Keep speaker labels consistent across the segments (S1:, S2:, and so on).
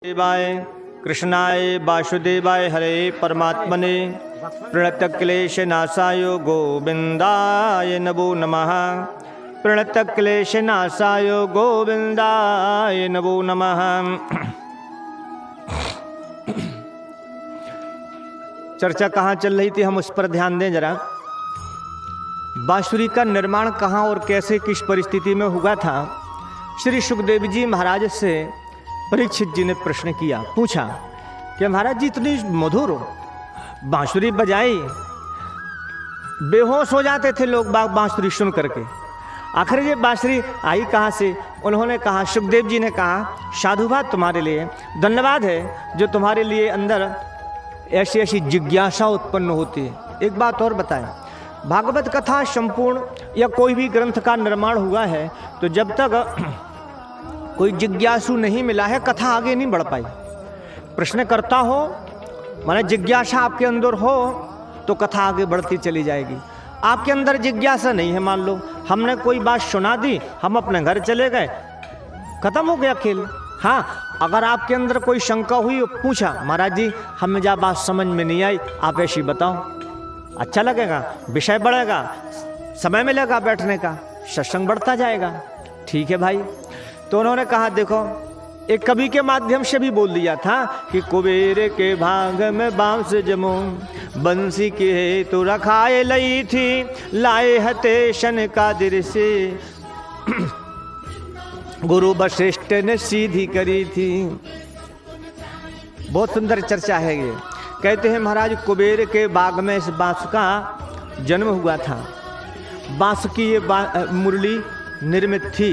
S1: देवाय कृष्णाय वासुदेवाय हरे परमात्मने प्रणतक्लेशनाशाय गोविंदाय नमो नमः। प्रणतक्लेशनाशाय गोविंदाय नमो नमः। चर्चा कहाँ चल रही थी, हम उस पर ध्यान दें जरा। बांसुरी का निर्माण कहाँ और कैसे किस परिस्थिति में हुआ था। श्री सुखदेव जी महाराज से परीक्षित जी ने प्रश्न किया, पूछा कि महाराज जी इतनी मधुर बांसुरी बजाई, बेहोश हो जाते थे लोग बांसुरी सुन करके। आखिर ये बांसुरी आई कहाँ से? उन्होंने कहा, सुखदेव जी ने कहा, साधुवाद तुम्हारे लिए, धन्यवाद है जो तुम्हारे लिए अंदर ऐसी ऐसी जिज्ञासा उत्पन्न होती है। एक बात और बताएं, भागवत कथा संपूर्ण या कोई भी ग्रंथ का निर्माण हुआ है तो जब तक कोई जिज्ञासु नहीं मिला है कथा आगे नहीं बढ़ पाई। प्रश्न करता हो माने जिज्ञासा आपके अंदर हो तो कथा आगे बढ़ती चली जाएगी। आपके अंदर जिज्ञासा नहीं है, मान लो हमने कोई बात सुना दी, हम अपने घर चले गए, खत्म हो गया खेल। हाँ, अगर आपके अंदर कोई शंका हुई, पूछा महाराज जी हमें जा बात समझ में नहीं आई, आप ऐसी बताओ, अच्छा लगेगा, विषय बढ़ेगा, समय मिलेगा बैठने का, सत्संग बढ़ता जाएगा। ठीक है भाई। तो उन्होंने कहा, देखो एक कवि के माध्यम से भी बोल दिया था कि कुबेर के भाग में बांस जमो, बंसी के तो रखाए लई थी, लाए हते शन का दिर से, गुरु वशिष्ठ ने सीधी करी थी। बहुत सुंदर चर्चा है ये। कहते हैं महाराज कुबेर के बाग में इस बांस का जन्म हुआ था। बांस की ये मुरली निर्मित थी।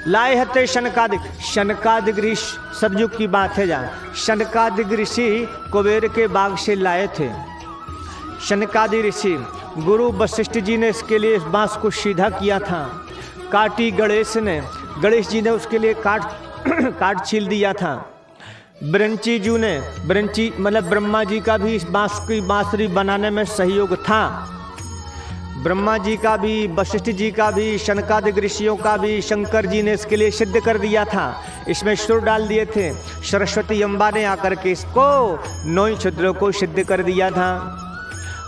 S1: लाए हते शनकादिक, शनकादिक ऋषि, सतयुग की बात है जहाँ, शनकादिक ऋषि कुबेर के बाग से लाए थे। शनकादिक ऋषि गुरु वशिष्ठ जी ने इसके लिए इस बांस को सीधा किया था। काटी गणेश ने, गणेश जी ने उसके लिए काट छील दिया था। ब्रंची जू ने, ब्रंची मतलब ब्रह्मा जी का भी इस बांस की बांसुरी बनाने में सहयोग था। ब्रह्मा जी का भी, वशिष्ठ जी का भी, शनकादिक ऋषियों का भी शंकर जी ने इसके लिए सिद्ध कर दिया था। इसमें सुर डाल दिए थे। सरस्वती अम्बा ने आकर के इसको 9 छिद्रों को सिद्ध कर दिया था।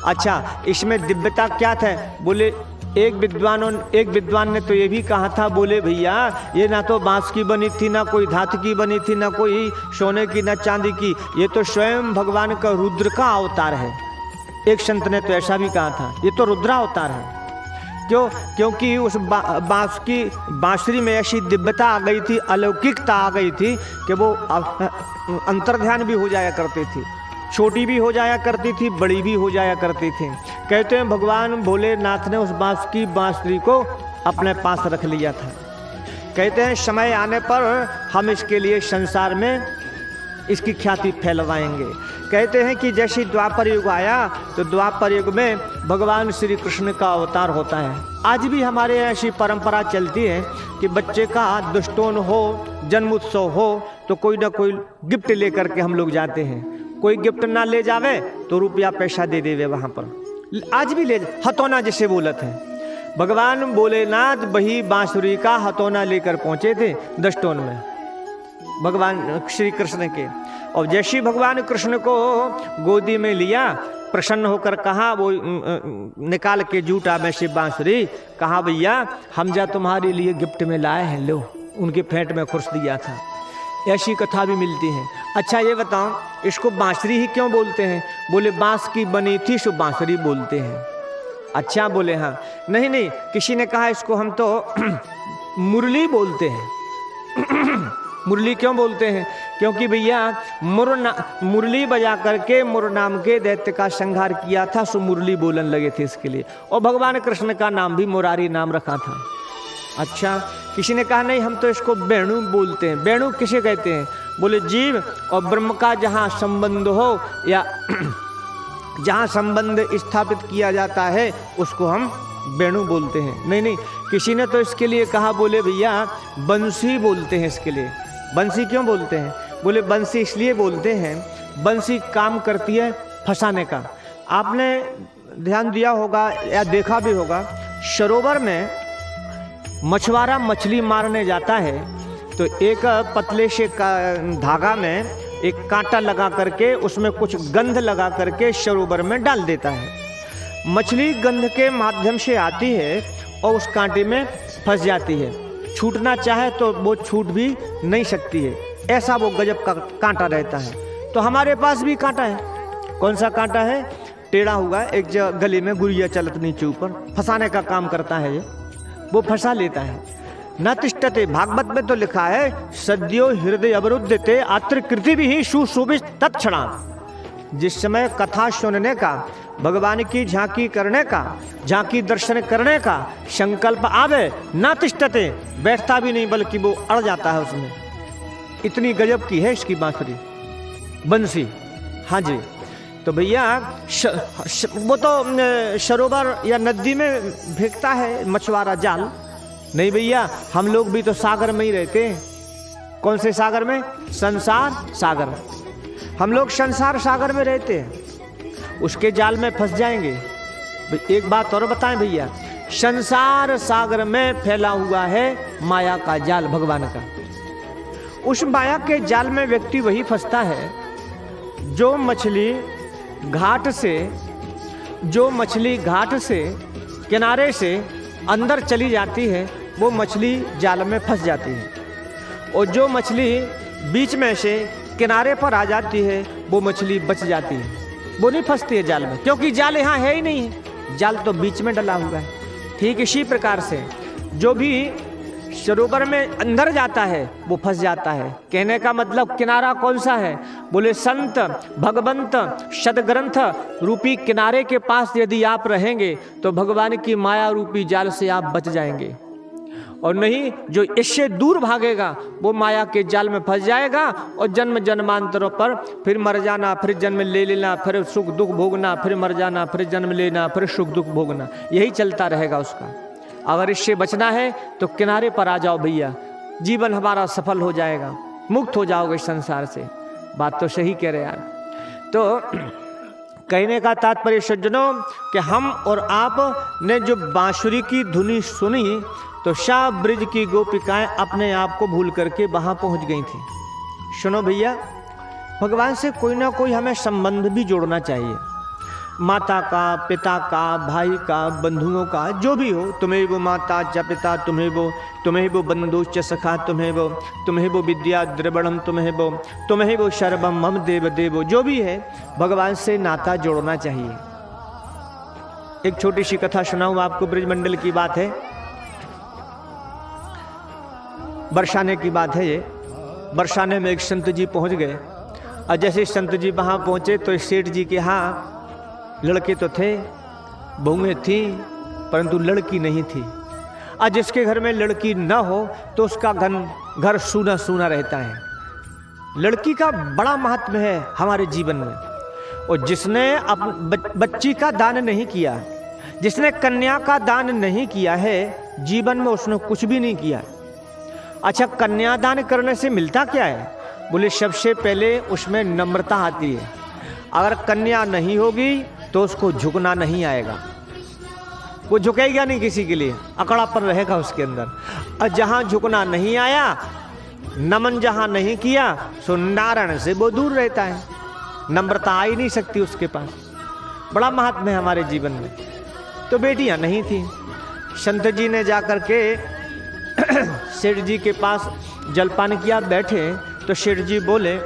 S1: अच्छा, इसमें दिव्यता क्या था? बोले एक विद्वान ने तो ये भी कहा था, बोले भैया ये ना तो बांस की बनी थी, ना कोई धातु की बनी थी, ना कोई सोने की, ना चांदी की, ये तो स्वयं भगवान का रुद्र का अवतार है। एक संत ने तो ऐसा भी कहा था, ये तो रुद्रा अवतार है। क्यों? क्योंकि उस बांस की बांसुरी में ऐसी दिव्यता आ गई थी, अलौकिकता आ गई थी कि वो अंतर्ध्यान भी हो जाया करती थी, छोटी भी हो जाया करती थी, बड़ी भी हो जाया करती थी। कहते हैं भगवान भोलेनाथ ने उस बांस की बांसुरी को अपने पास रख लिया था। कहते हैं समय आने पर हम इसके लिए संसार में इसकी ख्याति फैलवाएंगे। कहते हैं कि जैसे द्वापर युग आया तो द्वापर युग में भगवान श्री कृष्ण का अवतार होता है। आज भी हमारे ऐसी परंपरा चलती है कि बच्चे का दुष्टोन हो, जन्म उत्सव हो तो कोई ना कोई गिफ्ट लेकर के हम लोग जाते हैं। कोई गिफ्ट ना ले जावे तो रुपया पैसा दे देवे वहाँ पर। आज भी ले हथौना जिसे बोलते हैं। भगवान भोलेनाथ वही बांसुरी का हथौना लेकर पहुँचे थे दशटोन में भगवान श्री कृष्ण के। और जैसे ही भगवान कृष्ण को गोदी में लिया, प्रसन्न होकर कहा, वो निकाल के जूटा में से बांसुरी, कहा भैया हम जा तुम्हारे लिए गिफ्ट में लाए हैं, लो। उनके फेंट में खुर्स दिया था। ऐसी कथा भी मिलती है। अच्छा ये बताओ, इसको बांसुरी ही क्यों बोलते हैं? बोले बांस की बनी थी सो बांसुरी बोलते हैं। अच्छा बोले हाँ, नहीं, किसी ने कहा इसको हम तो मुरली बोलते हैं। मुरली क्यों बोलते हैं? क्योंकि भैया मुरली बजा करके मुर नाम के दैत्य का संहार किया था, सो मुरली बोलन लगे थे इसके लिए। और भगवान कृष्ण का नाम भी मुरारी नाम रखा था। अच्छा, किसी ने कहा नहीं हम तो इसको वेणु बोलते हैं। वेणु किसे कहते हैं? बोले जीव और ब्रह्म का जहाँ संबंध हो या जहाँ संबंध स्थापित किया जाता है उसको हम वेणु बोलते हैं। नहीं, किसी ने तो इसके लिए कहा, बोले भैया बंसी बोलते हैं इसके लिए। बंसी क्यों बोलते हैं? बोले बंसी इसलिए बोलते हैं, बंसी काम करती है फंसाने का। आपने ध्यान दिया होगा या देखा भी होगा, सरोवर में मछुआरा मछली मारने जाता है तो एक पतले से धागा में एक कांटा लगा करके उसमें कुछ गंध लगा करके सरोवर में डाल देता है। मछली गंध के माध्यम से आती है और उस कांटे में फंस जाती है। छूटना चाहे तो वो छूट भी नहीं सकती है, ऐसा वो गजब का कांटा रहता है। तो हमारे पास भी कांटा है। कौन सा कांटा है? टेढ़ा हुआ एक गले में गुड़िया चलत नीचे ऊपर, फंसाने का काम करता है ये, वो फंसा लेता है। न तिष्ठते, भागवत में तो लिखा है सद्यो हृदय अवरुद्धते अत्र कृति भी सुशोभित तत्क्षणा। जिस समय कथा सुनने का, भगवान की झांकी करने का, झांकी दर्शन करने का संकल्प आवे, न तिष्ठते, बैठता भी नहीं बल्कि वो अड़ जाता है उसमें। इतनी गजब की है इसकी बांसुरी, बंसी। हाँ जी, तो भैया वो तो सरोवर या नदी में फेंकता है मछुआरा जाल। नहीं भैया, हम लोग भी तो सागर में ही रहते हैं। कौन से सागर में? संसार सागर में। हम लोग संसार सागर में रहते हैं, उसके जाल में फंस जाएंगे। एक बात और बताएं भैया, संसार सागर में फैला हुआ है माया का जाल भगवान का। उस माया के जाल में व्यक्ति वही फंसता है जो मछली घाट से किनारे से अंदर चली जाती है, वो मछली जाल में फंस जाती है। और जो मछली बीच में से किनारे पर आ जाती है, वो मछली बच जाती है, वो नहीं फंसती है जाल में, क्योंकि जाल यहाँ है ही नहीं है, जाल तो बीच में डला हुआ है। ठीक इसी प्रकार से जो भी सरोवर में अंदर जाता है वो फंस जाता है। कहने का मतलब किनारा कौन सा है? बोले संत भगवंत सदग्रंथ रूपी किनारे के पास यदि आप रहेंगे तो भगवान की माया रूपी जाल से आप बच जाएंगे। और नहीं, जो इससे दूर भागेगा वो माया के जाल में फंस जाएगा और जन्म जन्मांतरों पर फिर मर जाना, फिर जन्म ले लेना, फिर सुख दुख भोगना, फिर मर जाना, फिर जन्म लेना, फिर सुख दुख भोगना, यही चलता रहेगा उसका। अगर इससे बचना है तो किनारे पर आ जाओ भैया, जीवन हमारा सफल हो जाएगा, मुक्त हो जाओगे संसार से। बात तो सही कह रहे यार। तो कहने का तात्पर्य सज्जनों कि हम और आप ने जो बांसुरी की धुनी सुनी तो शाह ब्रिज की गोपिकाएं अपने आप को भूल करके वहां पहुंच गई थी। सुनो भैया, भगवान से कोई ना कोई हमें संबंध भी जोड़ना चाहिए, माता का, पिता का, भाई का, बंधुओं का, जो भी हो। तुम्हें वो माता च पिता, तुम्हें वो बंधु च सखा, तुम्हें वो विद्या द्रविणम, तुम्हें वो सर्वम मम देव देवो, जो भी है भगवान से नाता जोड़ना चाहिए। एक छोटी सी कथा सुनाऊं आपको, ब्रजमंडल की बात है, बरसाने की बात है ये। बरसाने में एक संत जी पहुंच गए और जैसे संत जी वहां पहुंचे तो सेठ जी के यहाँ लड़के तो थे, बहुएं थी, परंतु लड़की नहीं थी। आज जिसके घर में लड़की न हो तो उसका घर सूना सूना रहता है। लड़की का बड़ा महत्व है हमारे जीवन में। और जिसने बच्ची का दान नहीं किया, जिसने कन्या का दान नहीं किया है, जीवन में उसने कुछ भी नहीं किया। अच्छा, कन्यादान करने से मिलता क्या है? बोले सबसे पहले उसमें नम्रता आती है। अगर कन्या नहीं होगी तो उसको झुकना नहीं आएगा, वो झुकेगा नहीं किसी के लिए, अकड़ापन रहेगा उसके अंदर। और जहाँ झुकना नहीं आया, नमन जहाँ नहीं किया, सो नारायण से वो दूर रहता है, नम्रता आ ही नहीं सकती उसके पास। बड़ा महात्मा है हमारे जीवन में। तो बेटियां नहीं थी। संत जी ने जाकर के सेठ जी के पास जलपान किया, बैठे तो सेठ जी बोले,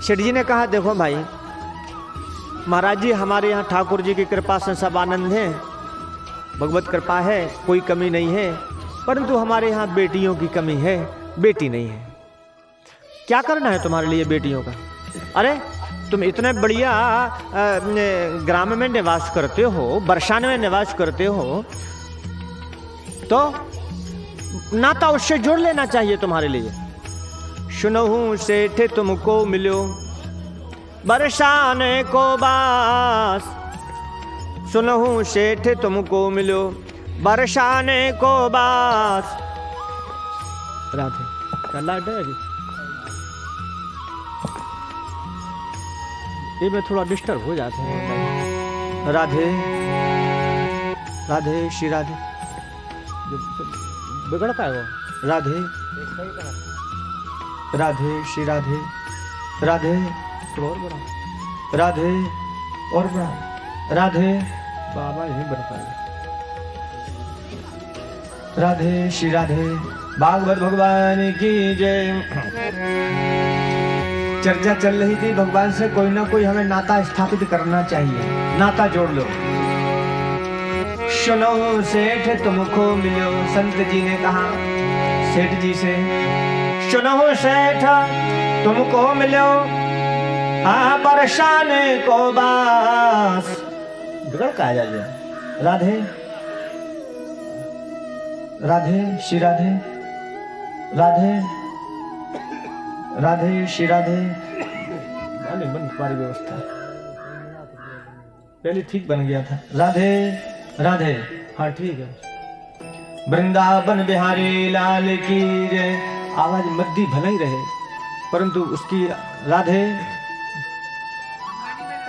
S1: सेठ जी ने कहा देखो भाई महाराज जी, हमारे यहाँ ठाकुर जी की कृपा से सब आनंद है, भगवत कृपा है, कोई कमी नहीं है, परंतु हमारे यहाँ बेटियों की कमी है, बेटी नहीं है। क्या करना है तुम्हारे लिए बेटियों का? अरे तुम इतने बढ़िया ग्राम में निवास करते हो, बरसाने में निवास करते हो, तो नाता उससे जोड़ लेना चाहिए तुम्हारे लिए। सुनहूं सेठ तुमको मिलो बरसाने को बास, सुनहूं सेठ तुमको मिलो बरसाने को बास। राधे लाइट है ये में थोड़ा डिस्टर्ब हो जाते हैं। राधे राधे श्री राधे। बिगड़ता है वो। राधे राधे श्री राधे राधे और बड़ा राधे और बड़ा राधे बाबा यही बढ़ पाएगा। राधे श्री राधे भागवत भगवान की जय। चर्चा चल रही थी भगवान से कोई ना कोई हमें नाता स्थापित करना चाहिए, नाता जोड़ लो। सुनो सेठ तुमको मिलो, संत जी ने कहा सेठ जी से, सुनो सेठ तुमको मिलो बरसाने को बास। बिगड़ का जा राधे राधे श्री राधे राधे राधे श्री राधे। बन पारी व्यवस्था पहले ठीक बन गया था। राधे राधे हाँ ठीक है। वृंदावन बिहारी लाल की जय। आवाज मद्दी भला ही रहे परंतु उसकी राधे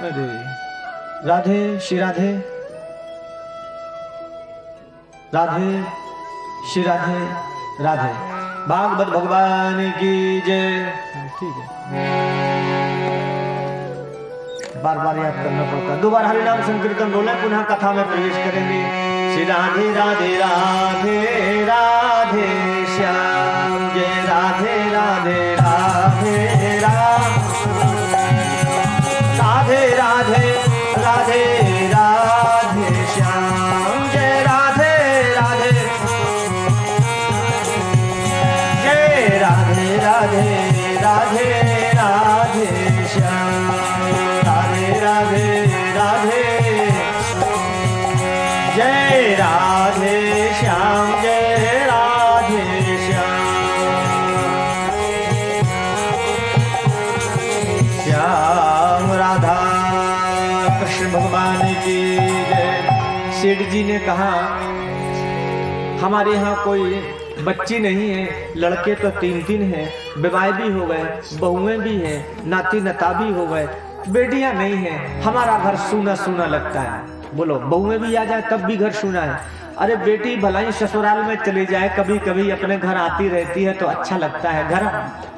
S1: अरे राधे श्री राधे राधे श्री राधे राधे भागवत भगवान की जय। ठीक है बार बार याद करना पड़ता। दोबारा हरिनाम संकीर्तन बोले पुनः कथा में प्रवेश करेंगे। श्री राधे राधे राधे राधे श्याम जय राधे राधे राधे राधे राधे राधे राधे श्याम जय राधे राधे जय राधे राधे राधे राधे श्याम राधे राधे राधे जय राधे श्याम जय राधे श्याम राधा कृष्ण भगवान की जय। सेठ जी ने कहा हमारे यहाँ कोई बच्ची नहीं है, लड़के तो 3 हैं, विवाह भी हो गए, बहुएं भी हैं, नाती नता भी हो गए, बेटियां नहीं हैं, हमारा घर सूना सूना लगता है। बोलो बहुएं भी आ जाए तब भी घर सूना है। अरे बेटी भलाई ससुराल में चली जाए कभी कभी अपने घर आती रहती है तो अच्छा लगता है, घर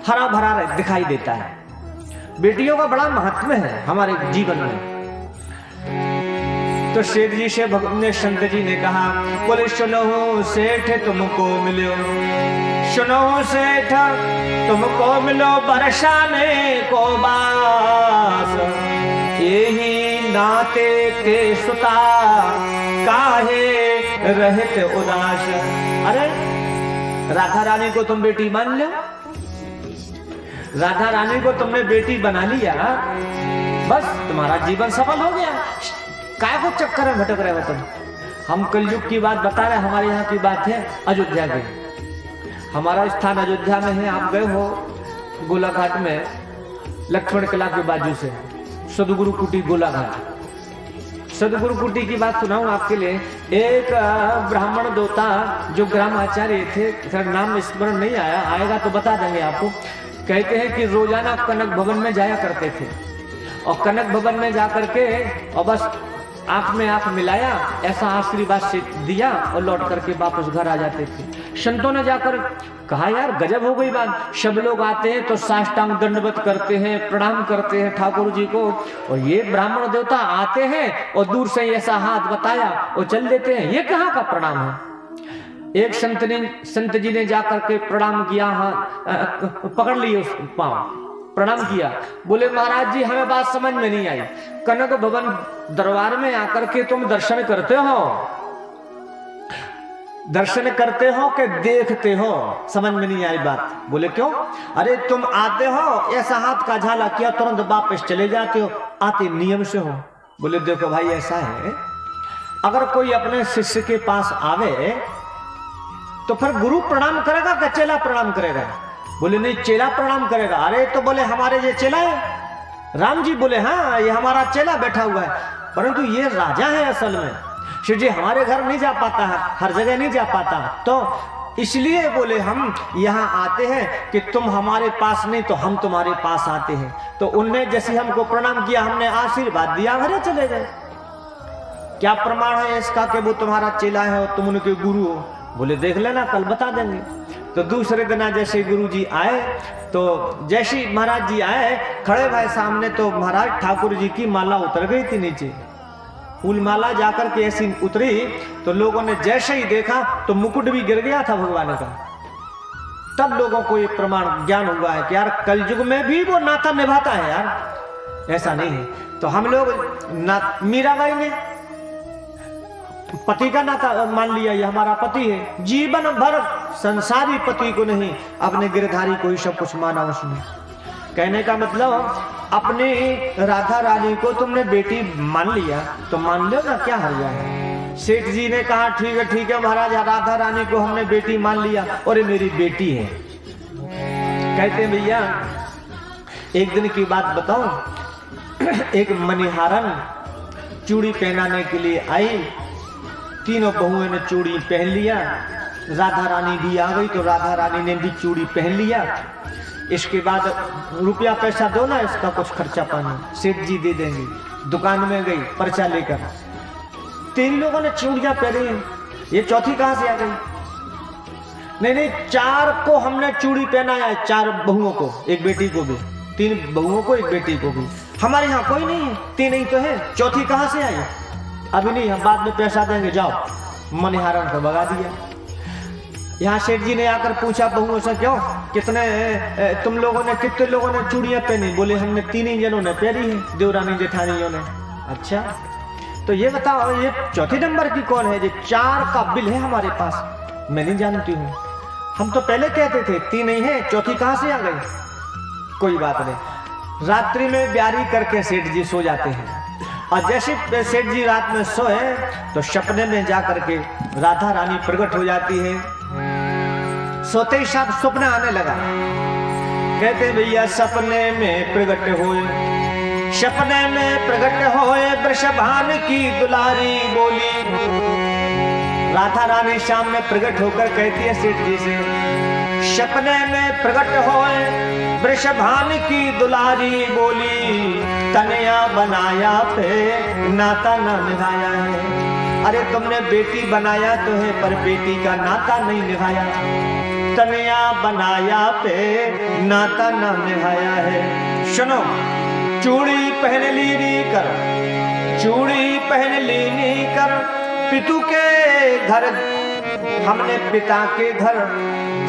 S1: हरा भरा दिखाई देता है। बेटियों का बड़ा महत्व है हमारे जीवन में। तो सेठ जी से भगवान संत जी ने कहा बोले सुनो सेठ तुमको मिलो, सुनो सेठ तुमको मिलो बरसाने को बास। यही नाते के सुता काहे रहते उदास। अरे राधा रानी को तुम बेटी मान लो, राधा रानी को तुमने बेटी बना लिया, बस तुम्हारा जीवन सफल हो गया। काय को चक्कर में भटक रहे हो तुम। हम कलयुग की बात बता रहे, हमारे यहाँ की बात है अयोध्या की। हमारा स्थान अयोध्या में है। आप गए हो गोलाघाट में, लक्ष्मण किला के बाजू से सदगुरु कुटी गोलाघाट। सदगुरु कुटी की बात सुनाऊं आपके लिए। एक ब्राह्मण देवता जो ग्राम आचार्य थे, सर नाम स्मरण नहीं आया, आएगा तो बता देंगे आपको। कहते हैं कि रोजाना कनक भवन में जाया करते थे और कनक भवन में जाकर के और बस आंख में आंख मिलाया, ऐसा आशीर्वाद से दिया और लौट करके वापस घर आ जाते थे। संतों ने जाकर कहा यार गजब हो गई बात, सब लोग आते हैं तो साष्टांग दंडवत करते हैं, प्रणाम करते हैं ठाकुर जी को, और ये ब्राह्मण देवता आते हैं और दूर से ऐसा हाथ बताया और चल देते हैं, ये कहाँ का प्रणाम है। एक संत जी ने जाकर के प्रणाम किया, हाथ पकड़ लिए उस पांव, प्रणाम किया। बोले महाराज जी हमें बात समझ में नहीं आई, कनक भवन दरबार में आकर के तुम दर्शन करते हो, दर्शन करते हो कि देखते हो? समझ में नहीं आई बात। बोले क्यों? अरे तुम आते हो, ऐसा हाथ का झाला किया, तुरंत वापस चले जाते हो, आते नियम से हो। बोले देखो भाई ऐसा है, अगर कोई अपने शिष्य के पास आवे तो फिर गुरु प्रणाम करेगा कि चेला प्रणाम करेगा? बोले नहीं चेला प्रणाम करेगा। अरे तो बोले हमारे ये चेला है। राम जी बोले हाँ ये हमारा चेला बैठा हुआ है, परंतु ये राजा है असल में। शिव जी हमारे घर नहीं जा पाता है, हर जगह नहीं जा पाता, तो इसलिए बोले हम यहाँ आते हैं कि तुम हमारे पास नहीं तो हम तुम्हारे पास आते हैं। तो उनने जैसे हमको प्रणाम किया, हमने आशीर्वाद दिया, घरे चले गए। क्या प्रमाण है इसका कि वो तुम्हारा चेला है और तुम उनके गुरु हो? बोले देख लेना, कल बता देंगे। तो दूसरे दिन जैसे गुरु जी आए तो जैसे महाराज जी आए खड़े भाई सामने, तो महाराज ठाकुर जी की माला उतर गई थी नीचे, फूल माला जाकर के ऐसी उतरी, तो लोगों ने जैसे ही देखा तो मुकुट भी गिर गया था भगवान का। तब लोगों को ये प्रमाण ज्ञान हुआ है कि यार कलयुग में भी वो नाता निभाता है यार, ऐसा नहीं है। तो हम लोग मीराबाई ने पति का नाता मान लिया, ये हमारा पति है, जीवन भर संसारी पति को नहीं, अपने गिरधारी को ही सब कुछ माना उसने। कहने का मतलब अपने राधा रानी को तुमने बेटी मान लिया तो मान लो ना, क्या हर्जा है। सेठ जी ने कहा ठीक है महाराज, राधा रानी को हमने बेटी मान लिया और ये मेरी बेटी है। कहते भैया एक दिन की बात बताऊं, एक मणिहारन चूड़ी पहनाने के लिए आई, तीनों बहुओं ने चूड़ी पहन लिया, राधा रानी भी आ गई तो राधा रानी ने भी चूड़ी पहन लिया। इसके बाद रुपया पैसा दो ना, इसका कुछ खर्चा पानी सेठ जी दे देंगे। दुकान में गई पर्चा लेकर, तीन लोगों ने चूड़ियां पहनी, ये चौथी कहां से आ गई? नहीं, चार को हमने चूड़ी पहनाया है, चार बहुओं को, एक बेटी को भी, तीन बहुओं को एक बेटी को भी। हमारे यहाँ कोई नहीं है, तीन ही तो है, चौथी कहां से आई? अभी नहीं, हम बाद में पैसा देंगे, जाओ। मणिहारन को भगा दिया। यहाँ सेठ जी ने आकर पूछा बहुओं से, क्यों कितने तुम लोगों ने, कितने लोगों ने चूड़ियां पहनी? बोले हमने तीन ही जनों ने पहनी है, देवरानी जेठानियों ने। अच्छा, तो ये बताओ ये चौथी नंबर की कौन है? जो चार का बिल है हमारे पास, मैं नहीं जानती हूँ, हम तो पहले कहते थे तीन ही है, चौथी कहां से आ गई? कोई बात नहीं। रात्रि में ब्यारी करके सेठ जी सो जाते हैं, और जैसे सेठ जी रात में सोए तो सपने में जाकर के राधा रानी प्रकट हो जाती है। सोते ही साथ सपना आने लगा। कहते भैया सपने में प्रकट होए, सपने में प्रकट होए वृषभान की दुलारी बोली। राधा रानी शाम में प्रकट होकर कहती है सेठ जी से, सपने में प्रकट होए वृषभान की दुलारी बोली, तनया बनाया पे नाता न निभाया है। अरे तुमने बेटी बनाया तो है पर बेटी का नाता नहीं निभाया, तनया बनाया पे नाता न निभाया है। सुनो, चूड़ी पहन लीनी कर, चूड़ी पहन लीनी कर, पितु के घर, हमने पिता के घर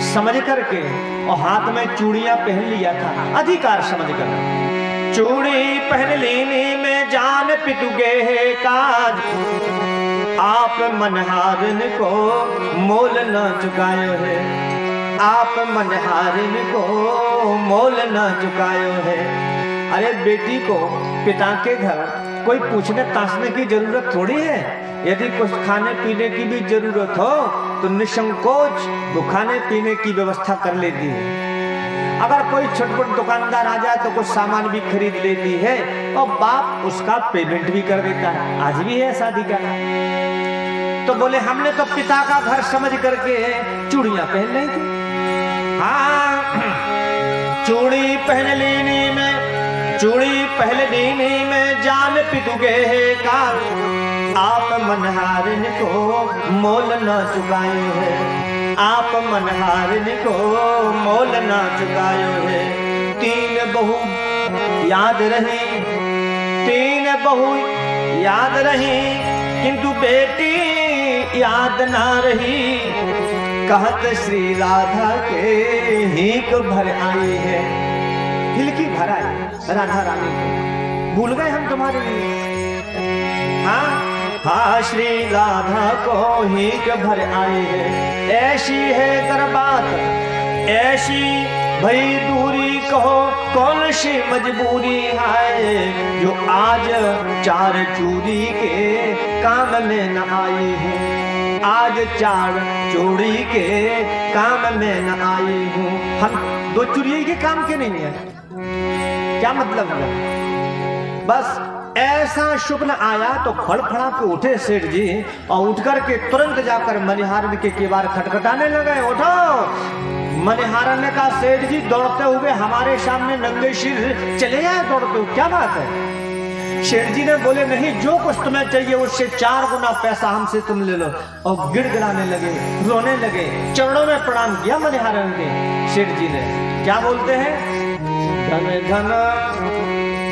S1: समझ करके और हाथ में चूड़ियां पहन लिया था, अधिकार समझ कर। चूड़ी पहन लेने में जान पितु गे काज, आप मनहारिन को मोल न चुकायो है, आप मनहारिन को मोल न चुकायो है। अरे बेटी को पिता के घर कोई पूछने तासने की जरूरत थोड़ी है। यदि कुछ खाने पीने की भी जरूरत हो तो निसंकोच वो खाने पीने की व्यवस्था कर लेती है। अगर कोई छोटे दुकानदार आ जाए तो कुछ सामान भी खरीद लेती है और बाप उसका पेमेंट भी कर देता है। आज भी है शादी का। तो बोले हमने तो पिता का घर समझ करके चूड़ियां पहन ली थी। हाँ, चूड़ी पहन लेने में, चूड़ी पहन लेने में जान पितु गे काल, आप मनहारिन को मोल न चुकाए है, आप मनहारिन को मोल न चुकायो है। तीन बहू याद रही, तीन बहू याद रही, किंतु बेटी याद ना रही। कहत श्री राधा के हिक भर आई है, हिलकी भर आई राधा रानी को, भूल गए हम तुम्हारे लिए। हाँ हाँ, श्री राधा को हिक भर आई है। ऐसी है कर बात, ऐसी भई दूरी, कहो कौन सी मजबूरी है, जो आज चार चूड़ी के काम में न आई हूँ, आज चार चूड़ी के काम में न आई हूँ। हम दो चूड़ी के काम के नहीं है, क्या मतलब है? बस ऐसा स्वप्न आया तो फड़फड़ा के उठे सेठ जी और उठ करके तुरंत जाकर मणिहारन के केवाड़ खटखटाने लगे। उठो। मणिहारन ने कहा सेठ जी दौड़ते हुए हमारे सामने नंगे सिर चले आए दौड़ते हुए, क्या बात है? शेठ जी ने बोले नहीं, जो कुछ तुम्हें चाहिए उससे 4 गुना पैसा हमसे तुम ले लो। और गिड़गिड़ाने लगे, रोने लगे, चरणों में प्रणाम किया मनिहारन के। शेठ जी ने क्या बोलते हैं, धन धन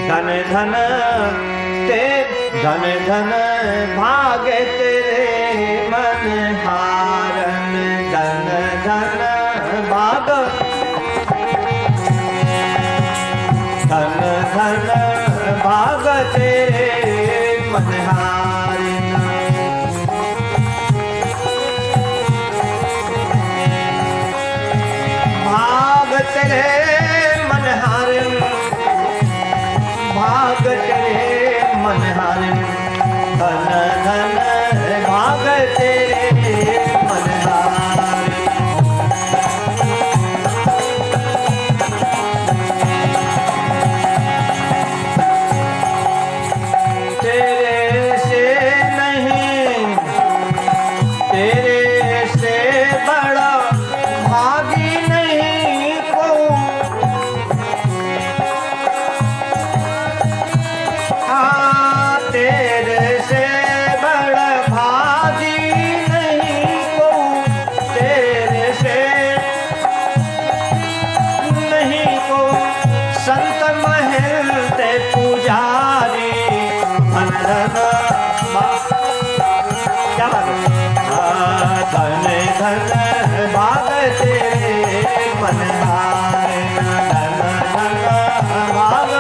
S1: धन धन ते धन धन भागे तेरे मनिहारन, धन धन भाग धन धन भाग तेरे मनिहारन। भाग तेरे मनिहारन, भाग तेरे मनिहारन, धन धन भाग तेरे मनिहारन। तेरे से नहीं, तेरे से बड़ा भागी नहीं को, हाँ तेरे से बड़ा भागी नहीं को, तेरे से नहीं को संत महल ते पुजारी, क्या बात है, धन धन भाग तेरे मनिहारन, धन धन भाग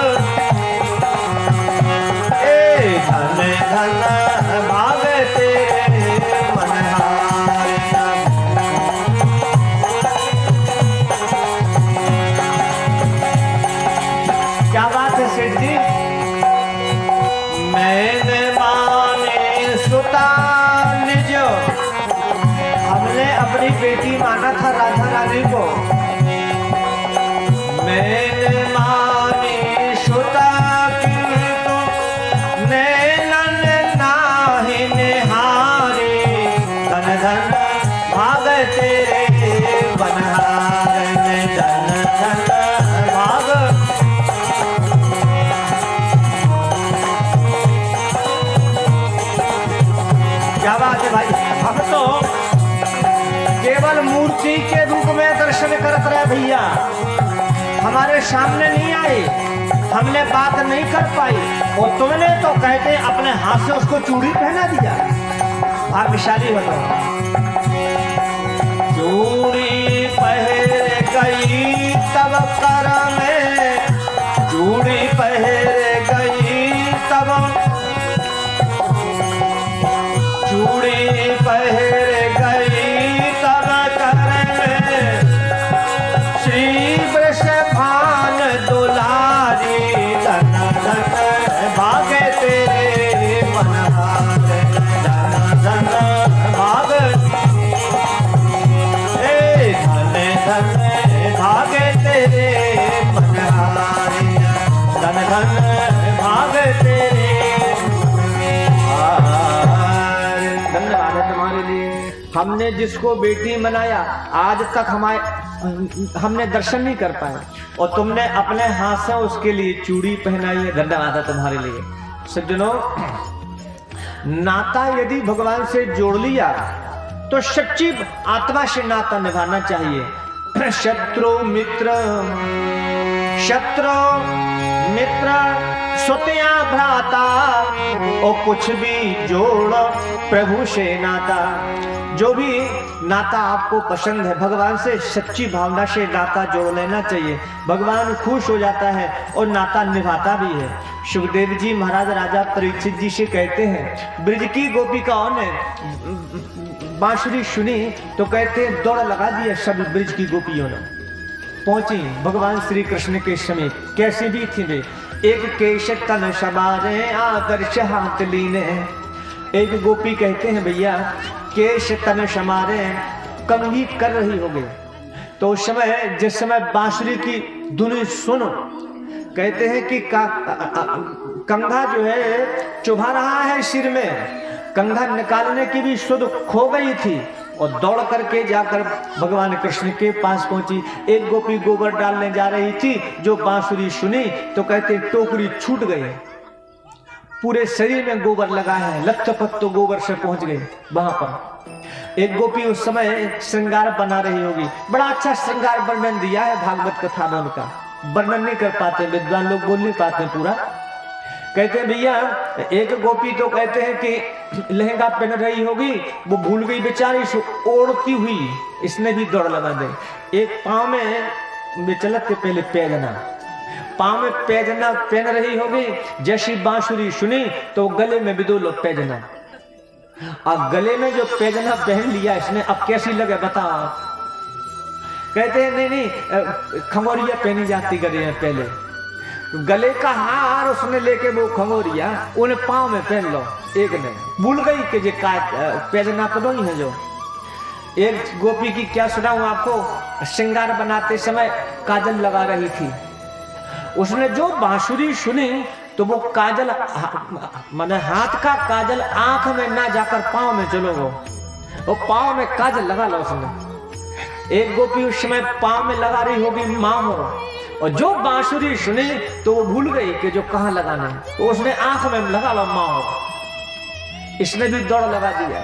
S1: धन धन भाग तेरे मनिहारन। क्या बात है सेठ जी, मैंने माने सुता निज, हमने अपनी बेटी माना था राधा रानी को। मैंने मानी सुता किंतु नैनन नाहि निहारे, धन धन भाग तेरे मनिहारन, धन धन भाग। क्या बात है भाई, हम तो केवल मूर्ति के रूप में दर्शन करते रहे भैया, हमारे सामने नहीं आए, हमने बात नहीं कर पाई, और तुमने तो कहते अपने हाथ से उसको चूड़ी पहना दिया। भाग्यशाली बताओ, चूड़ी पहन गई तब कर में, चूड़ी पहन गई तब, चूड़ी पहन गई तब कर में, श्री वृषभान दुलारी, धन धन भागे तेरे मनिहारन, धन धन भाग धन धन भागे तेरे मनिहारन, धन धन भाग तेरे। धन्यवाद है तुम्हारे लिए, हमने जिसको बेटी मनाया आज तक हमने दर्शन नहीं कर पाए, और तुमने अपने हाथ से उसके लिए चूड़ी पहनाई है। धन्यवाद है तुम्हारे लिए। सज्जनों, नाता यदि भगवान से जोड़ लिया तो सच्ची आत्मा से नाता निभाना चाहिए। शत्रु मित्र, शत्रु मित्र सुतिया भ्राता, और कुछ भी जोड़ प्रभु से नाता। जो भी नाता आपको पसंद है, भगवान से सच्ची भावना से नाता जोड़ लेना चाहिए, भगवान खुश हो जाता है और नाता निभाता भी है। सुखदेव जी महाराज राजा परीक्षित जी से कहते हैं, ब्रज की गोपिकाओं ने बांसुरी सुनी तो कहते हैं दौड़ लगा दिया सब ब्रज की गोपियों ने, पहुंची भगवान श्री कृष्ण के समीप। कैसे भी थी वे, एक केश तन सवारे आदर्श हाथ लीने। एक गोपी कहते हैं भैया केश तन समारे, कंघी कर रही होगी, तो उस समय जिस समय बांसुरी की धुन सुनो, कहते हैं कि कंघा जो है चुभा रहा है सिर में, कंघा निकालने की भी सुध खो गई थी, और दौड़ करके जाकर भगवान कृष्ण के पास पहुंची। एक गोपी गोबर डालने जा रही थी, जो बांसुरी सुनी तो कहते टोकरी छूट गई, पूरे शरीर में गोबर लगा है, लथपथ तो गोबर से पहुंच गई। वहां पर एक गोपी उस समय श्रृंगार बना रही होगी। बड़ा अच्छा श्रृंगार वर्णन दिया है भागवत कथा में, उनका वर्णन नहीं कर पाते विद्वान लोग, बोल नहीं पाते पूरा। कहते हैं भैया एक गोपी तो कहते हैं कि लहंगा पहन रही होगी, वो भूल गई बेचारी, ओढ़ती हुई इसने भी दौड़ लगा दे। एक पांव में चलत के पहले पैजना, पांव में पैजना पहन रही होगी, जैसी बांसुरी सुनी तो गले में भी दो लो पैजना। अब गले में जो पैजना पहन लिया इसने, अब कैसी लगे बताओ आप। कहते हैं नहीं नहीं खंगोरिया पहनी जाती गले में, पहले गले का हार उसने लेके वो खंगोरिया उन्हें पांव में पहन लो। एक ने भूल गई कि जे पैजना तो नहीं है। जो एक गोपी की क्या सुनाऊं आपको, श्रृंगार बनाते समय काजल लगा रही थी, उसने जो बांसुरी सुनी तो वो काजल माने हाथ का काजल आंख में ना जाकर पांव में चलो, वो पांव में काजल लगा लो उसने। एक गोपी उस समय पांव में लगा रही होगी मामो, और जो बांसुरी सुनी तो वो भूल गई कि जो कहाँ लगाना है, तो उसने आंख में लगा लो माओ, इसने भी दौड़ लगा दिया।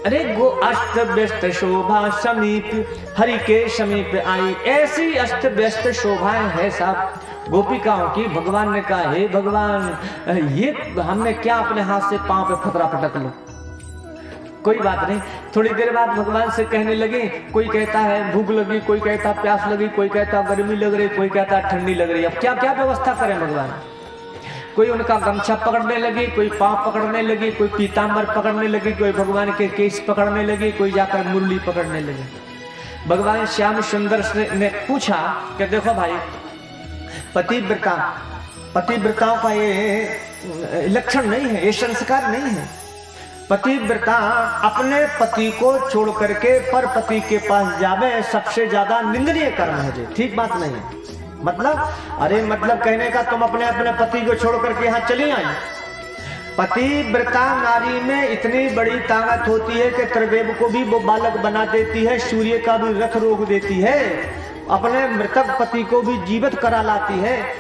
S1: अरे गो अस्त व्यस्त शोभा समीप हरि के समीप आई, ऐसी अस्त व्यस्त शोभाएं है साहब गोपिकाओं की। भगवान ने कहा हे भगवान ये हमने क्या अपने हाथ से पांव पे फतरा पटक लो। कोई बात नहीं, थोड़ी देर बाद भगवान से कहने लगे, कोई कहता है भूख लगी, कोई कहता प्यास लगी, कोई कहता गर्मी लग रही, कोई कहता ठंडी लग रही। अब क्या क्या व्यवस्था करें भगवान। कोई उनका गमछा पकड़ने लगी, कोई पांव पकड़ने लगी, कोई पीताम्बर पकड़ने लगी, कोई भगवान के केस पकड़ने लगी, कोई जाकर मुरली पकड़ने लगी। भगवान श्याम सुंदर ने पूछा कि देखो भाई पतिव्रताओं का ये लक्षण नहीं है, ये संस्कार नहीं है। पतिव्रता अपने पति को छोड़ करके पर पति के पास जावे सबसे ज्यादा निंदनीय कर्म है जी, ठीक बात नहीं है। मतलब अरे मतलब कहने का तुम अपने अपने पति को छोड़ करके यहाँ चली आई। पतिव्रता नारी में इतनी बड़ी ताकत होती है कि त्रिदेव को भी वो बालक बना देती है, सूर्य का भी रथ रोक देती है, अपने मृतक पति को भी जीवित करा लाती है।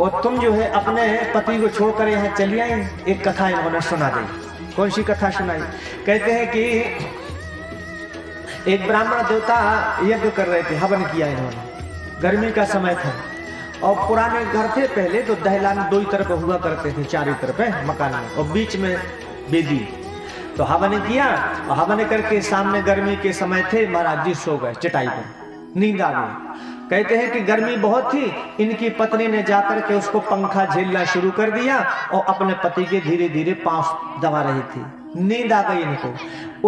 S1: और तुम जो है अपने पति को छोड़कर यहाँ चली आई। एक कथा इन्होंने सुना दी। कौन सी कथा सुनाई? कहते हैं कि एक ब्राह्मण देवता यज्ञ कर रहे थे, हवन किया इन्होंने, गर्मी का समय था और पुराने घर थे पहले तो दहलान दो ही तरफ हुआ करते थे, चारों तरफ है मकान में और बीच में बेदी। तो हवन किया और हवन करके सामने गर्मी के समय थे, महाराज जी सो गए चटाई पर, नींद आ गई। कहते हैं कि गर्मी बहुत थी, इनकी पत्नी ने जाकर के उसको पंखा झेलना शुरू कर दिया और अपने पति के धीरे धीरे पांव दबा रही थी। नींद आ गई इनको।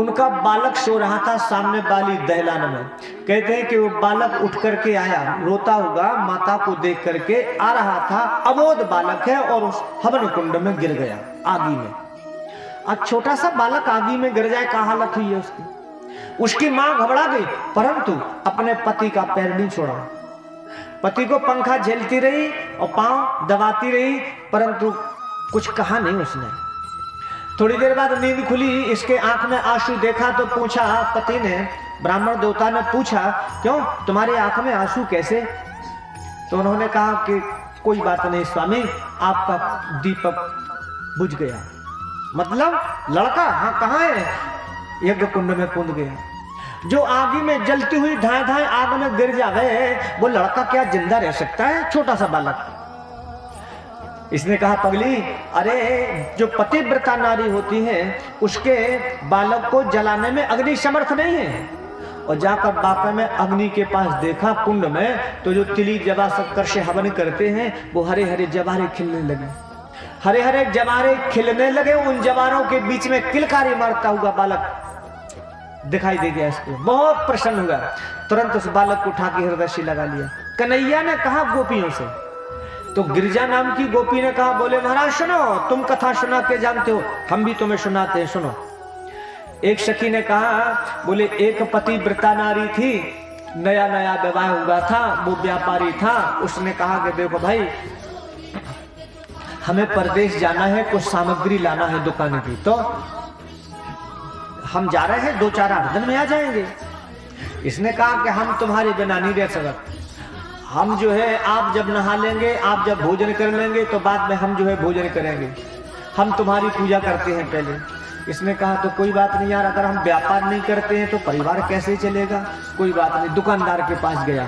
S1: उनका बालक सो रहा था सामने वाली दहलान में। कहते हैं कि वो बालक उठ करके आया, रोता होगा, माता को देख करके आ रहा था। अबोध बालक है और उस हवन कुंड में गिर गया आगी में। अब छोटा सा बालक आगी में गिर जाए, क्या हालत हुई है उसकी। उसकी मां घबरा गई, परंतु अपने पति का पैर नहीं छोड़ा। पति को पंखा झेलती रही और पांव दबाती रही, परंतु कुछ कहा नहीं उसने। थोड़ी देर बाद नींद खुली, इसके आंख में आंसू देखा तो पूछा, पति ने, ब्राह्मण देवता ने पूछा, क्यों तुम्हारे आंख में आंसू कैसे? तो उन्होंने कहा कि कोई बात नहीं स्वामी, आपका दीपक बुझ गया। मतलब लड़का हाँ कहाँ है? यज्ञ कुंड में कूद गया। जो आगी में जलती हुई धाए धाए आग में गिर जावे, वो लड़का क्या जिंदा रह सकता है? छोटा सा बालक। इसने कहा, पगली, अरे जो पतिव्रता नारी होती है उसके बालक को जलाने में अग्नि समर्थ नहीं है। और जाकर बापा में अग्नि के पास देखा कुंड में, तो जो तिली जवा शक्कर से हवन करते हैं वो हरे हरे जवारे खिलने लगे। हरे हरे जवारे खिलने लगे, उन जवारों के बीच में किलकारी मारता हुआ बालक दिखाई दे गया। इसको बहुत प्रसन्न हुआ, तुरंत उस बालक को उठा के हृदय से लगा लिया। कन्हैया ने कहा गोपियों से, तो गिरिजा नाम की गोपी ने कहा, बोले महाराज सुनो, तुम कथा सुना के जानते हो, हम भी तुम्हें सुनाते हैं, सुनो। एक सखी ने कहा, बोले एक पतिव्रता नारी थी, नया नया विवाह हुआ था, वो व्यापारी था। उसने कहा कि देखो भाई, हमें परदेश जाना है, कुछ सामग्री लाना है दुकान की, तो हम जा रहे हैं, 2-4 दिन में आ जाएंगे। इसने कहा कि हम तुम्हारे बिना नहीं रह सकते, हम जो है आप जब नहा लेंगे, आप जब भोजन कर लेंगे तो बाद में हम जो है भोजन करेंगे, हम तुम्हारी पूजा करते हैं पहले। इसने कहा तो कोई बात नहीं यार, अगर हम व्यापार नहीं करते हैं तो परिवार कैसे चलेगा? कोई बात नहीं। दुकानदार के पास गया,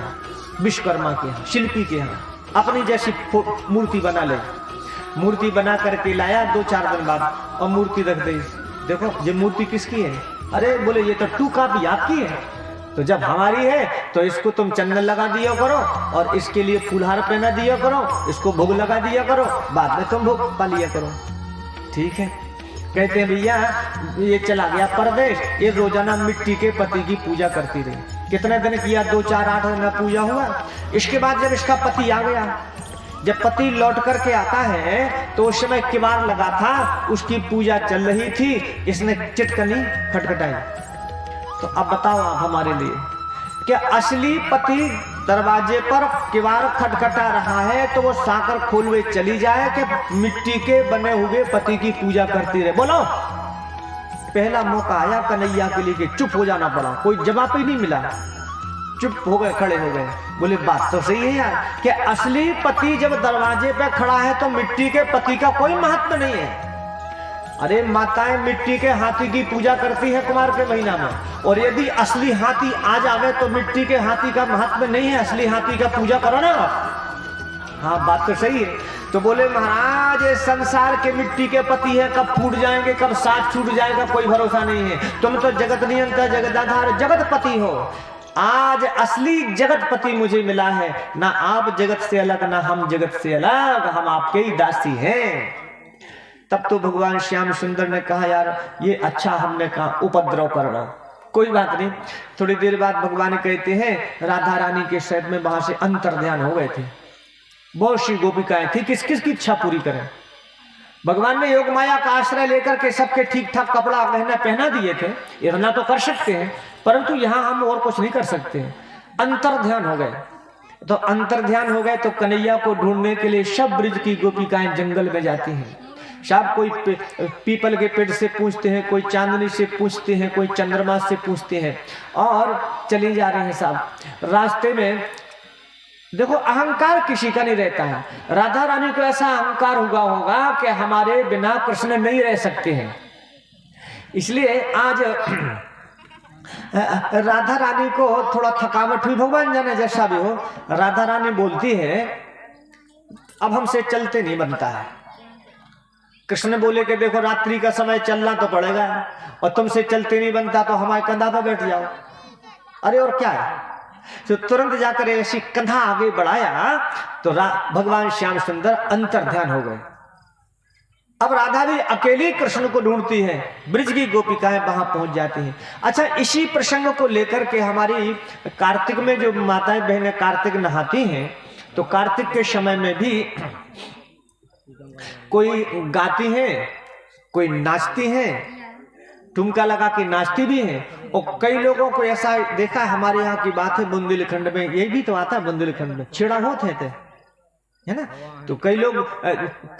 S1: विश्वकर्मा के यहाँ, शिल्पी के यहाँ, अपनी जैसी मूर्ति बना ले। मूर्ति बना करके लाया 2-4 दिन बाद और मूर्ति रख दी। देखो ये मूर्ति किसकी है? अरे बोले ये तो टू कॉपी आपकी है। तो जब हमारी है तो इसको तुम चंदन लगा दिया करो और इसके लिए फूलहार पहना दिया करो, इसको भोग लगा दिया करो, बाद में तुम भोग पा लिया करो। ठीक है। कहते हैं भैया ये चला गया परदेश, ये रोजाना मिट्टी के पति की पूजा करती रही। कितने दिन किया? 2-4-8 दिन पूजा हुआ। इसके बाद जब इसका पति आ गया, जब पति लौट करके आता है तो उस समय किवाड़ लगा था, उसकी पूजा चल रही थी, इसने चिटकनी खटखटाई। तो अब बताओ आप हमारे लिए, क्या असली पति दरवाजे पर किवाड़ खटखटा रहा है तो वो साकर खोलवे चली जाए कि मिट्टी के बने हुए पति की पूजा करती रहे? बोलो। पहला मौका आया कन्हैया के लिए कि चुप हो जाना पड़ा, कोई जवाब ही नहीं मिला, चुप हो गए, खड़े हो गए। बोले बात तो सही है यार, कि असली पति जब दरवाजे पे खड़ा है तो मिट्टी के पति का कोई महत्व नहीं है। अरे माताएं मिट्टी के हाथी की पूजा करती है कुमार के महीना में, और यदि असली हाथी आ जावे तो मिट्टी के हाथी का महत्व नहीं है, असली हाथी का पूजा करो ना। हाँ बात तो सही है। तो बोले महाराज ये संसार के मिट्टी के पति है, कब फूट जाएंगे, कब साथ छूट जाएगा, कोई भरोसा नहीं है। तुम तो जगत नियंता, जगदाधार, जगत पति हो। आज असली जगत पति मुझे मिला है, ना आप जगत से अलग ना हम जगत से अलग, हम आपके ही दासी हैं। तब तो भगवान श्याम सुंदर ने कहा यार ये अच्छा हमने कहा उपद्रव कर रहा, कोई बात नहीं। थोड़ी देर बाद भगवान कहते हैं राधा रानी के शहर में वहां से अंतर ध्यान हो गए थे। बहुत सी गोपिकाएं थी, किस किस की इच्छा पूरी करें। भगवान ने योग माया का आश्रय लेकर के सबके ठीक ठाक कपड़ा गहना पहना दिए थे, इतना तो कर सकते हैं, परंतु यहाँ हम और कुछ नहीं कर सकते। अंतर ध्यान हो गए। तो अंतर ध्यान हो गए तो कन्हैया को ढूंढने के लिए सब ब्रिज की गोपिकाएं जंगल में जाती हैं। सब कोई पीपल के पेड़ से पूछते हैं, कोई चांदनी से पूछते हैं, कोई चंद्रमा से पूछते हैं, और चली जा रहे हैं साहब। रास्ते में देखो अहंकार किसी का नहीं रहता है। राधा रानी को ऐसा अहंकार हुआ होगा कि हमारे बिना कृष्ण नहीं रह सकते हैं, इसलिए आज राधा रानी को थोड़ा थकावट हुई, भगवान जाने जैसा भी हो। राधा रानी बोलती है अब हमसे चलते नहीं बनता है। कृष्ण बोले कि देखो रात्रि का समय चलना तो पड़ेगा, और तुमसे चलते नहीं बनता तो हमारे कंधा पर बैठ जाओ। अरे और क्या है? तो तुरंत जाकर ऐसी कंधा आगे बढ़ाया तो भगवान श्याम सुंदर अंतर ध्यान हो गए। अब राधा भी अकेली कृष्ण को ढूंढती है, ब्रिज की गोपिकाएं वहां पहुंच जाती हैं। अच्छा इसी प्रसंग को लेकर के हमारी कार्तिक में जो माताएं बहनें कार्तिक नहाती हैं, तो कार्तिक के समय में भी कोई गाती है, कोई नाचती है, ठुमका लगा के नाचती भी है। और कई लोगों को ऐसा देखा, हमारे यहाँ की बात है बुंदेलखंड में, ये भी तो आता है बुंदेलखंड में, छेड़ा होते थे है ना। तो कई लोग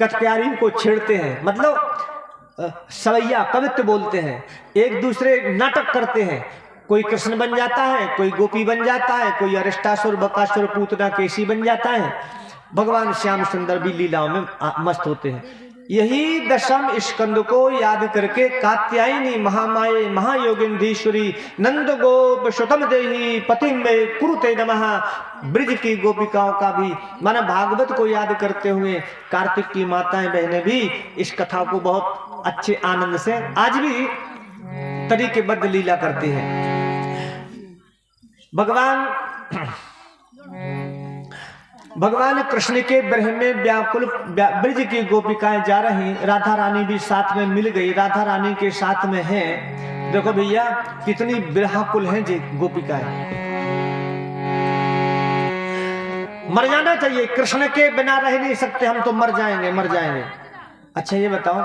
S1: कटप्यारी को छेड़ते हैं, मतलब सवैया कवित्व बोलते हैं, एक दूसरे नाटक करते हैं। कोई कृष्ण बन जाता है, कोई गोपी बन जाता है, कोई अरिष्टासुर बकासुर पूतना केसी बन जाता है। भगवान श्याम सुंदर भी लीलाओं में मस्त होते हैं। यही दशम स्कंद को याद करके कात्यायनी महामाये महायोगिंधीश्वरी नंद गोप शुतम देही पति में कुरुते नमः, ब्रिज की गोपिकाओं का भी माना भागवत को याद करते हुए कार्तिक की माताएं बहनें भी इस कथा को बहुत अच्छे आनंद से आज भी तरीकेबद्ध लीला करती हैं। भगवान कृष्ण के ब्रह में व्याकुल ब्रिज की गोपिकाएं जा रही, राधा रानी भी साथ में मिल गई, राधा रानी के साथ में है। देखो भैया कितनी व्याकुल हैं जी गोपिकाएं। मर जाना चाहिए, कृष्ण के बिना रह नहीं सकते हम, तो मर जाएंगे मर जाएंगे। अच्छा ये बताओ,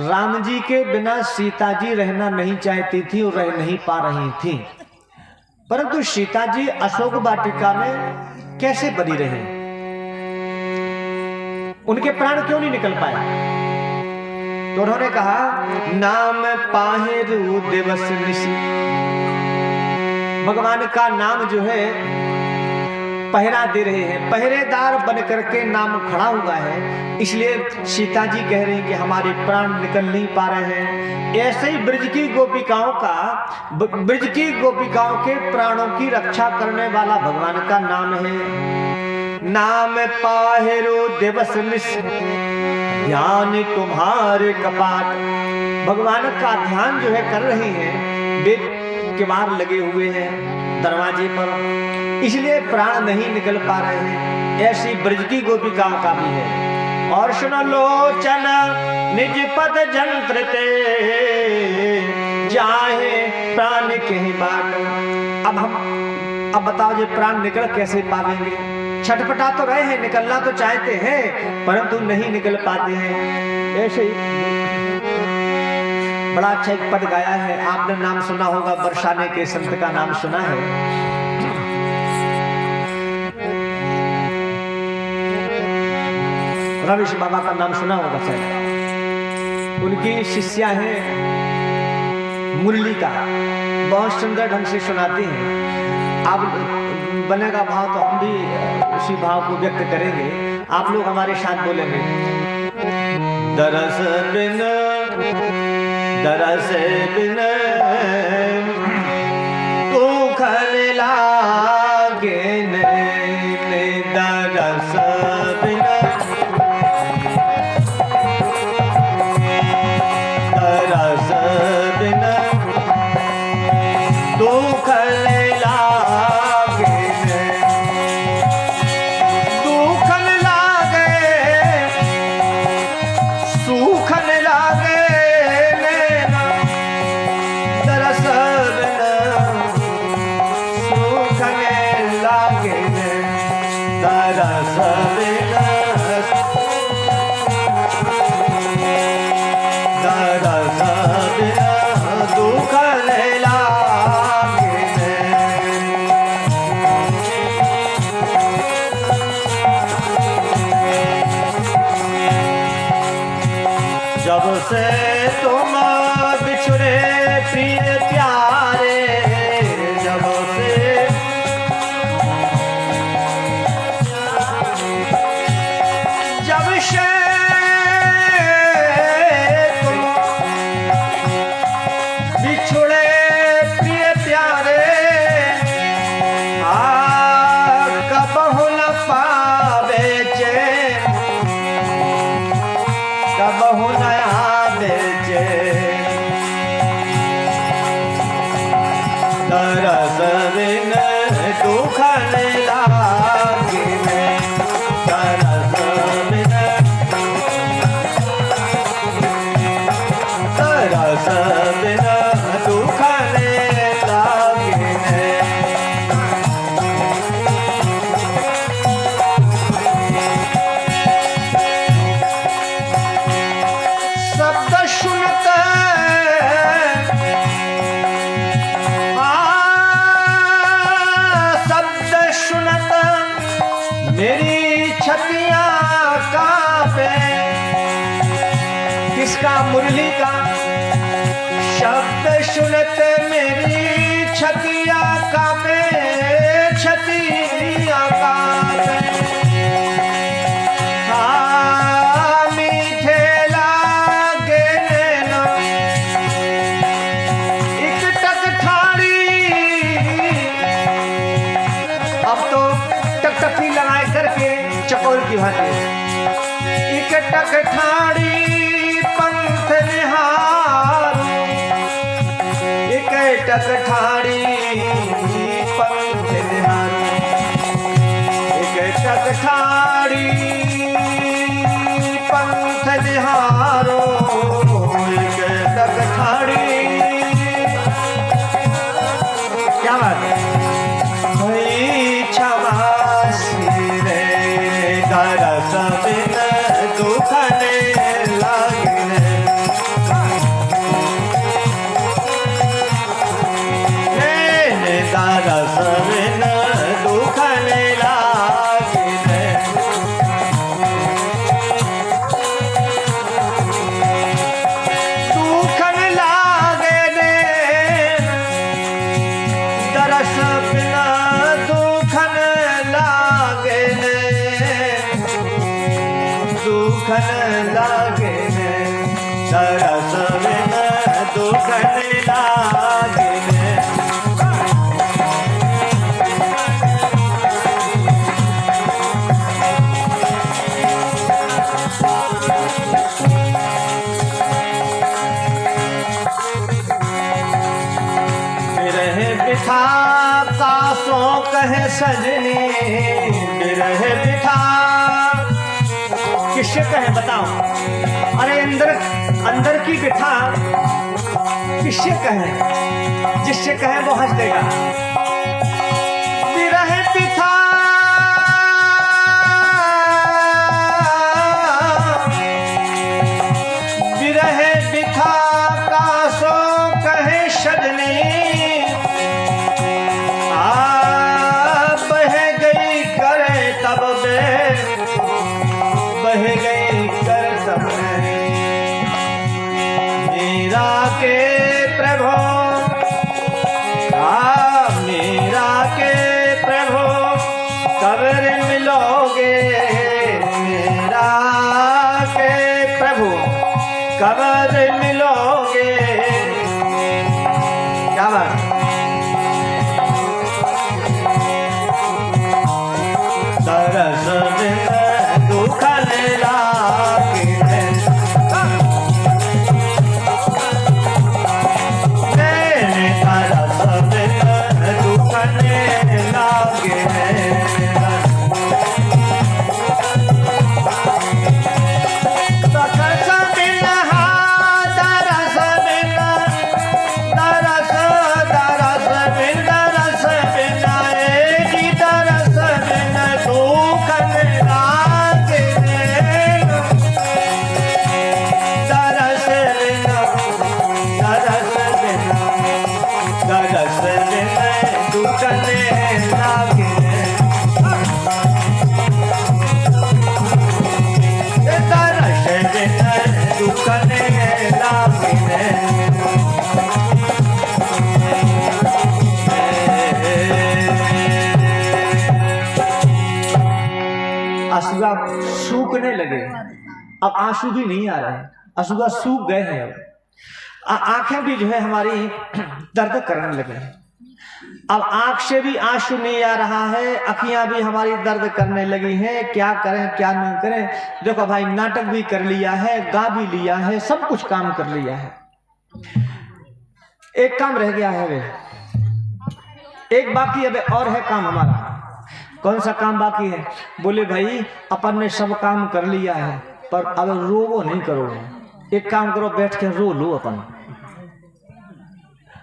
S1: राम जी के बिना सीता जी रहना नहीं चाहती थी और रह नहीं पा रही थी, परंतु सीता जी अशोक वाटिका में कैसे बनी रहे? उनके प्राण क्यों नहीं निकल पाए? तो उन्होंने कहा नाम पाहे रू दिवस निशि, भगवान का नाम जो है पहरा दे रहे हैं, पहरेदार बन करके नाम खड़ा हुआ है। इसलिए सीता जी कह रहे हैं कि हमारे प्राण निकल नहीं पा रहे हैं। ऐसे ही ब्रज की गोपिकाओं के प्राणों की रक्षा करने वाला भगवान का नाम है। नाम पाहेरो दिवस निश ध्यान तुम्हारे कपाट। भगवान का ध्यान जो है कर रहे हैं, वेद किवाड़ लगे हुए हैं दरवाजे पर, इसलिए प्राण नहीं निकल पा रहे हैं। ऐसी ब्रज की गोपिकाओं का भी है। और सुनो लोचन निज पद जंत्र ते जाहे प्राण के बाट। अब बताओ जी प्राण निकल कैसे पावेंगे? छटपटा तो रहे हैं, निकलना तो चाहते हैं परंतु नहीं निकल पाते हैं। ऐसे ही बड़ा अच्छा एक पद गाया है, आपने नाम सुना होगा, बरसाने के संत का नाम सुना है। रविश बाबा का नाम सुना होगा शायद। उनकी शिष्या है मुरली का, बहुत सुंदर ढंग से सुनाती हैं। अब बनेगा भाव तो हम भी उसी भाव को व्यक्त करेंगे, आप लोग हमारे साथ बोलेंगे। दरस बिन तू खल लागे ने, दरस बिन तू खल लागे ने, दुखन लागे सुखन लागे नैना, दरस बिन सुखन लागे ने, दरस बिन दुखन लागे ने। जब से तुम बिछड़े प्रिय प्यारे, जब से बिछड़े प्रिय प्यारे, कबहु न पावे चैन, कबहु न आवे चैन। दरस बिन दुखन लागे ने, दरस बिन दरस बिन दुखन लागे ने। शब्द सुनत शब्द सुनत मेरी छतियां कांपे। किसका? मुरली का। शब्द सुनत मेरी छतियां कांपे, छतियां कांपे। मीठे लागे नैना एक टक ठाड़ी। अब तो टकटकी लगाए करके चकोर की भांति एक टक ठाड़ी पंथ निहार, एक टक ठाड़ी पंथ निहार, एक टक ठाड़ी पंथ निहारो, एक टक ठाड़ी। क्या बात है भई छमासी रे, दरस बिन दुखन लागे ने, दरस बिन दुखन लागे ने। दुखन लागे तरस बिन दुखन लागे। बिठा कासो कहे सजनी बिरह बिठा, किससे कहे बताओ? अरे अंदर की बिठा किससे कहे? जिससे कहे वो हंस देगा। बिरह बिठा बिरह बिठा कासो कहे सजनी, बह गई कर तब मेरा के प्रभु, मेरा के प्रभु कब्र मिलोगे, मेरा के प्रभु कब्र मिलोगे। क्या बात? तरस दुखन लागे मैंने तरस दुखन लागे। आंसुआ सूखने लगे, अब आंसू भी नहीं आ रहे, आंसुआ सूख गए हैं। अब आंखें भी जो है हमारी दर्द करने लगे, अब आंख से भी आंसू नहीं आ रहा है, अखियां भी हमारी दर्द करने लगी हैं। क्या करें क्या नहीं करें? देखो भाई, नाटक भी कर लिया है, गा भी लिया है, सब कुछ काम कर लिया है, एक काम रह गया है, वे एक बाकी अब और है काम हमारा। कौन सा काम बाकी है? बोले भाई अपन ने सब काम कर लिया है, पर अब रोवो नहीं करो, एक काम करो, बैठ के रो लो अपन।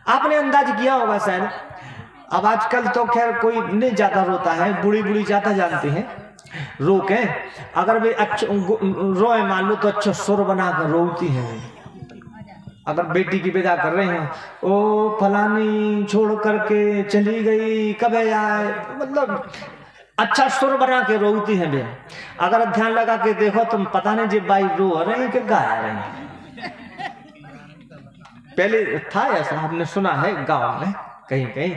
S1: आपने अंदाज किया होगा शायद, अब आजकल तो खैर कोई नहीं ज्यादा रोता है, बूढ़ी बूढ़ी ज्यादा जानती हैं रो के। अगर वे अच्छे रोए मान लो तो अच्छा सुर बनाकर रोती हैं। अगर बेटी की विदा कर रहे हैं, ओ फलानी छोड़ करके चली गई कब आए, मतलब अच्छा सुर बना के रोती है बे। अगर ध्यान लगा के देखो तुम, पता नहीं जी बाई रो रहे हैं कि गा रहे हैं। पहले था ऐसा, आपने सुना है गांव में कहीं कहीं।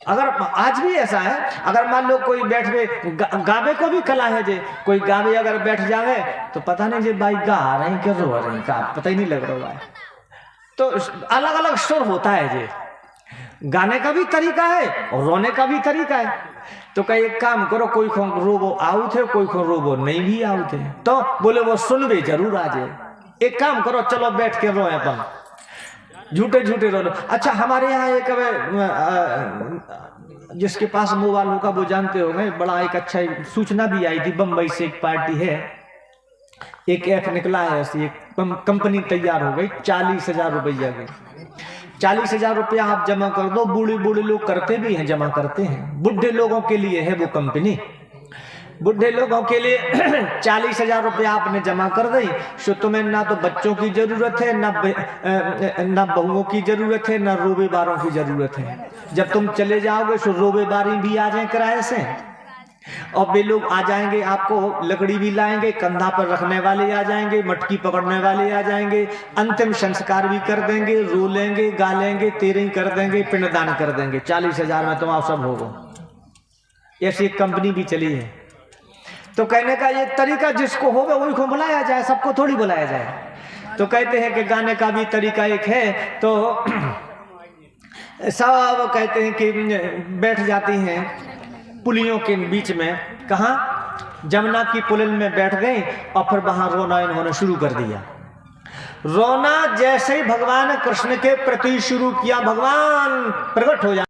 S1: अगर आज भी ऐसा है, अगर मान लो कोई बैठ के गावे को भी कला है जे, कोई गावे अगर बैठ जावे तो पता नहीं जी बाई गा रहे हैं कि रो रहे हैं, का पता ही नहीं लग रहा है। तो अलग अलग सुर होता है जे, गाने का भी तरीका है और रोने का भी तरीका है। तो कहीं एक काम करो, कोई को रोबो आऊ थे, कोई को रोबो नहीं भी आऊ थे, तो बोले वो सुन भी जरूर आ जाए। एक काम करो, चलो बैठ के रोए अपन, झूठे झूठे रो लो। अच्छा, हमारे यहाँ एक जिसके पास मोबाइल होगा वो जानते होंगे, बड़ा एक अच्छा सूचना भी आई थी, बम्बई से एक पार्टी है, एक ऐप निकला है, ऐसी एक कंपनी तैयार हो गई, 40,000 रुपया की। 40,000 रुपया आप जमा कर दो, बूढ़े बूढ़े लोग करते भी हैं, जमा करते हैं, बुढ़े लोगों के लिए है वो कंपनी। बुढ़े लोगों के लिए 40,000 रुपया आपने जमा कर दी, तो तुम्हें ना तो बच्चों की जरूरत है, ना बहुओं की जरूरत है, ना रोबेबारों की जरूरत है। जब तुम चले जाओगे तो रोबेबारी भी आ जाए किराए से, और वे लोग आ जाएंगे, आपको लकड़ी भी लाएंगे, कंधा पर रखने वाले आ जाएंगे, मटकी पकड़ने वाले आ जाएंगे, अंतिम संस्कार भी कर देंगे, रो लेंगे, गा लेंगे, तेरे कर देंगे, पिंडदान कर देंगे। 40,000 में तुम आप सब होगा। ऐसी एक कंपनी भी चली है। तो कहने का ये तरीका जिसको होगा वही को बुलाया जाए, सबको थोड़ी बुलाया जाए। तो कहते हैं कि गाने का भी तरीका एक है। तो सब कहते हैं कि बैठ जाती हैं पुलियों के बीच में, कहाँ, जमुना की पुलिन में बैठ गई और फिर वहां रोना इन्होंने शुरू कर दिया। रोना जैसे ही भगवान कृष्ण के प्रति शुरू किया, भगवान प्रकट हो जाए